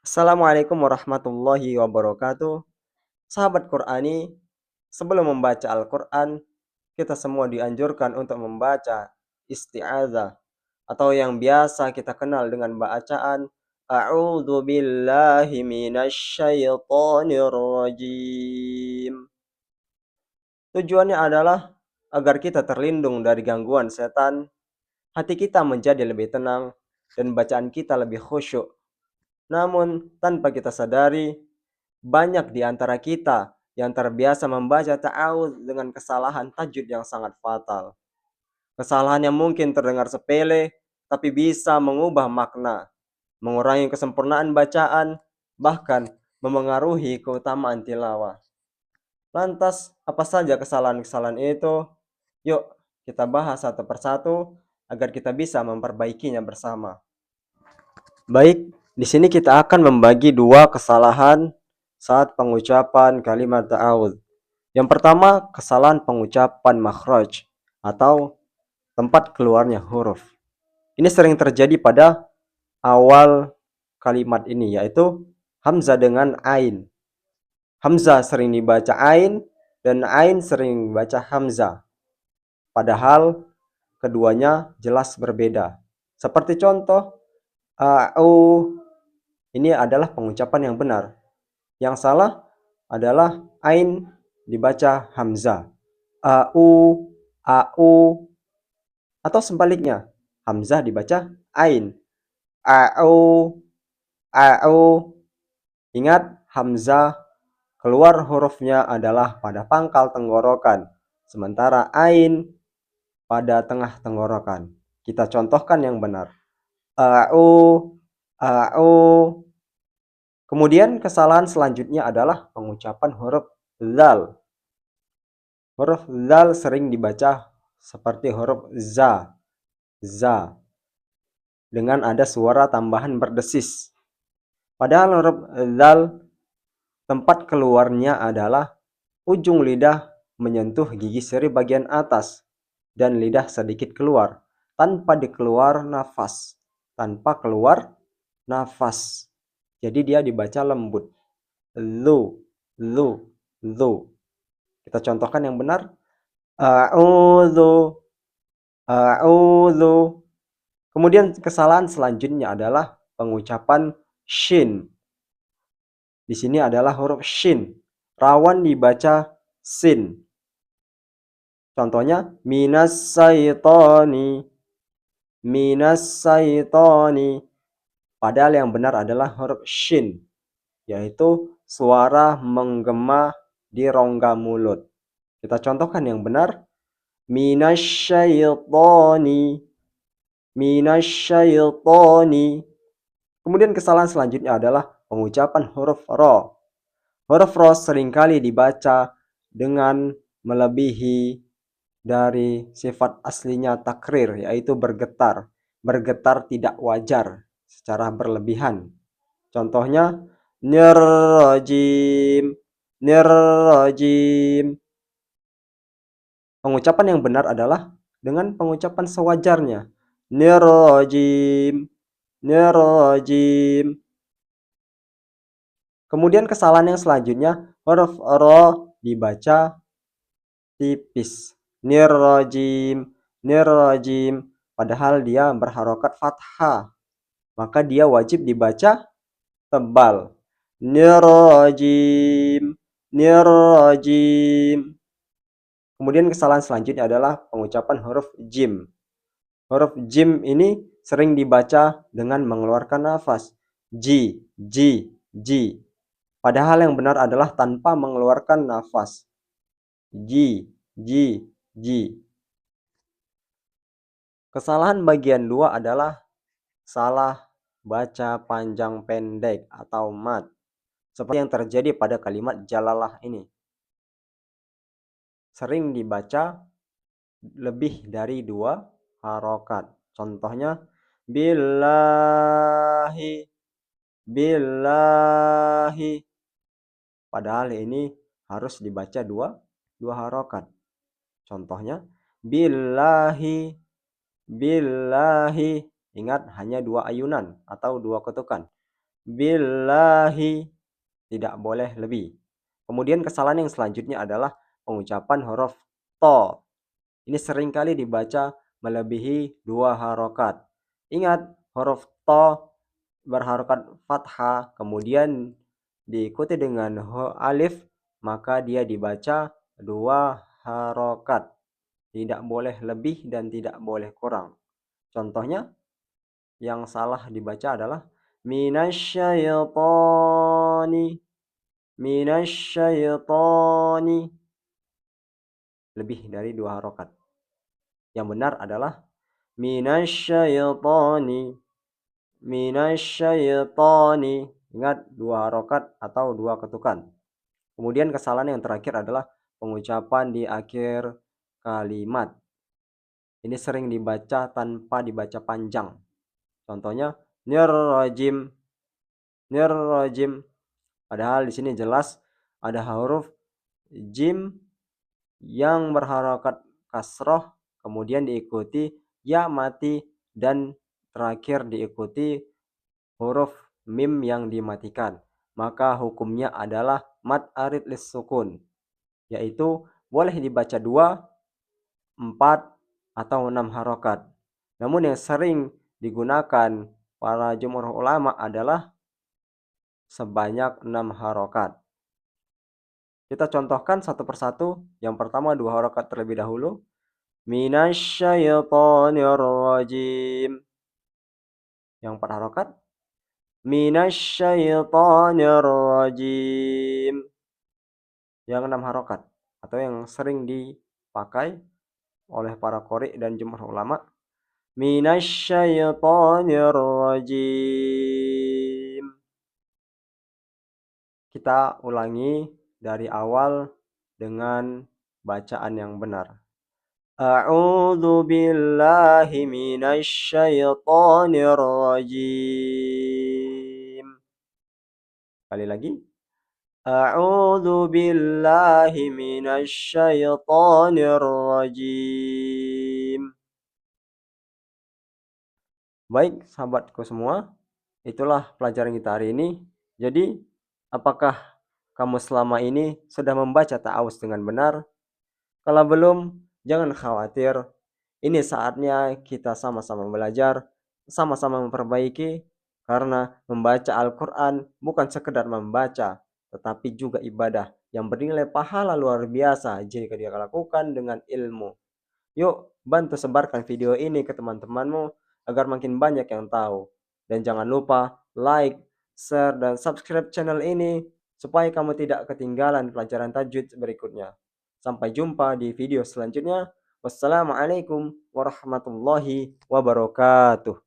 Assalamualaikum warahmatullahi wabarakatuh. Sahabat Qur'ani, sebelum membaca Al-Quran, kita semua dianjurkan untuk membaca isti'adzah atau yang biasa kita kenal dengan bacaan A'udzu billahi minasyaitonir rajim. Tujuannya adalah agar kita terlindung dari gangguan setan, hati kita menjadi lebih tenang, dan bacaan kita lebih khusyuk. Namun, tanpa kita sadari, banyak di antara kita yang terbiasa membaca ta'awudz dengan kesalahan tajwid yang sangat fatal. Kesalahan yang mungkin terdengar sepele, tapi bisa mengubah makna, mengurangi kesempurnaan bacaan, bahkan memengaruhi keutamaan tilawah. Lantas, apa saja kesalahan-kesalahan itu? Yuk, kita bahas satu persatu agar kita bisa memperbaikinya bersama. Baik, di sini kita akan membagi dua kesalahan saat pengucapan kalimat ta'awudz. Yang pertama, kesalahan pengucapan makhraj atau tempat keluarnya huruf. Ini sering terjadi pada awal kalimat ini, yaitu hamzah dengan ain. Hamzah sering dibaca ain dan ain sering dibaca hamzah. Padahal keduanya jelas berbeda. Seperti contoh, au, ini adalah pengucapan yang benar. Yang salah adalah ain dibaca hamzah. Au, au, atau sebaliknya, hamzah dibaca ain. Au, au. Ingat, hamzah keluar hurufnya adalah pada pangkal tenggorokan, sementara ain pada tengah tenggorokan. Kita contohkan yang benar. Au, au. Kemudian kesalahan selanjutnya adalah pengucapan huruf zal. Huruf zal sering dibaca seperti huruf za, za, dengan ada suara tambahan berdesis. Padahal huruf zal tempat keluarnya adalah ujung lidah menyentuh gigi seri bagian atas dan lidah sedikit keluar tanpa dikeluar nafas, tanpa keluar nafas. Jadi dia dibaca lembut. Lu, lu, lu. Kita contohkan yang benar. A'udzu, a'udzu. Kemudian kesalahan selanjutnya adalah pengucapan shin. Di sini adalah huruf shin. Rawan dibaca sin. Contohnya minas syaitani, minas syaitani. Padahal yang benar adalah huruf shin, yaitu suara menggema di rongga mulut. Kita contohkan yang benar. Minasyaitani, minasyaitani. Kemudian kesalahan selanjutnya adalah pengucapan huruf ro. Huruf ro seringkali dibaca dengan melebihi dari sifat aslinya takrir, yaitu bergetar. Bergetar tidak wajar secara berlebihan. Contohnya nirrajim, nirrajim. Pengucapan yang benar adalah dengan pengucapan sewajarnya. Nirrajim, nirrajim. Kemudian kesalahan yang selanjutnya, huruf ro dibaca tipis. Nirrajim, nirrajim. Padahal dia berharokat fathah. Maka dia wajib dibaca tebal. Nirrajim, nirrajim. Kemudian kesalahan selanjutnya adalah pengucapan huruf jim. Huruf jim ini sering dibaca dengan mengeluarkan nafas. Ji, ji, ji. Padahal yang benar adalah tanpa mengeluarkan nafas. Ji, ji, ji. Kesalahan bagian 2 adalah salah baca panjang pendek atau mad. Seperti yang terjadi pada kalimat jalalah ini. Sering dibaca lebih dari 2 harokat. Contohnya billahi, billahi. Padahal ini harus dibaca dua harokat. Contohnya billahi, billahi. Ingat, hanya 2 ayunan atau 2 ketukan. billahi, tidak boleh lebih. Kemudian kesalahan yang selanjutnya adalah pengucapan huruf to. Ini seringkali dibaca melebihi 2 harokat. Ingat, huruf to berharokat fathah kemudian diikuti dengan alif, maka dia dibaca 2 harokat. Tidak boleh lebih dan tidak boleh kurang. Contohnya yang salah dibaca adalah minasyaitani, minasyaitani, lebih dari 2 harokat. Yang benar adalah minasyaitani, minasyaitani. Ingat 2 harokat atau 2 ketukan. Kemudian kesalahan yang terakhir adalah pengucapan di akhir kalimat. Ini sering dibaca tanpa dibaca panjang. Contohnya nirrajim, nirrajim. Padahal di sini jelas ada huruf jim yang berharokat kasroh, kemudian diikuti ya mati, dan terakhir diikuti huruf mim yang dimatikan. Maka hukumnya adalah mad arid lis sukun, yaitu boleh dibaca 2, 4, atau 6 harokat. Namun yang sering digunakan para jumhur ulama adalah sebanyak 6 harokat. Kita contohkan satu persatu. Yang pertama 2 harokat terlebih dahulu. Minasyaitonir rajim. Yang 4 harokat. Minasyaitonir rajim. Yang 6 harokat atau yang sering dipakai oleh para qori dan jumhur ulama. Minasyaitonir rajim. Kita ulangi dari awal dengan bacaan yang benar. A'udzu billahi minasyaitonir rajim. Sekali lagi. A'udzu billahi minasyaitonir rajim. Baik, sahabatku semua, itulah pelajaran kita hari ini. Jadi, apakah kamu selama ini sudah membaca ta'awuz dengan benar? Kalau belum, jangan khawatir. Ini saatnya kita sama-sama belajar, sama-sama memperbaiki, karena membaca Al-Quran bukan sekedar membaca, tetapi juga ibadah yang bernilai pahala luar biasa jika dia lakukan dengan ilmu. Yuk, bantu sebarkan video ini ke teman-temanmu agar makin banyak yang tahu. Dan jangan lupa like, share, dan subscribe channel ini supaya kamu tidak ketinggalan pelajaran tajwid berikutnya. Sampai jumpa di video selanjutnya. Wassalamualaikum warahmatullahi wabarakatuh.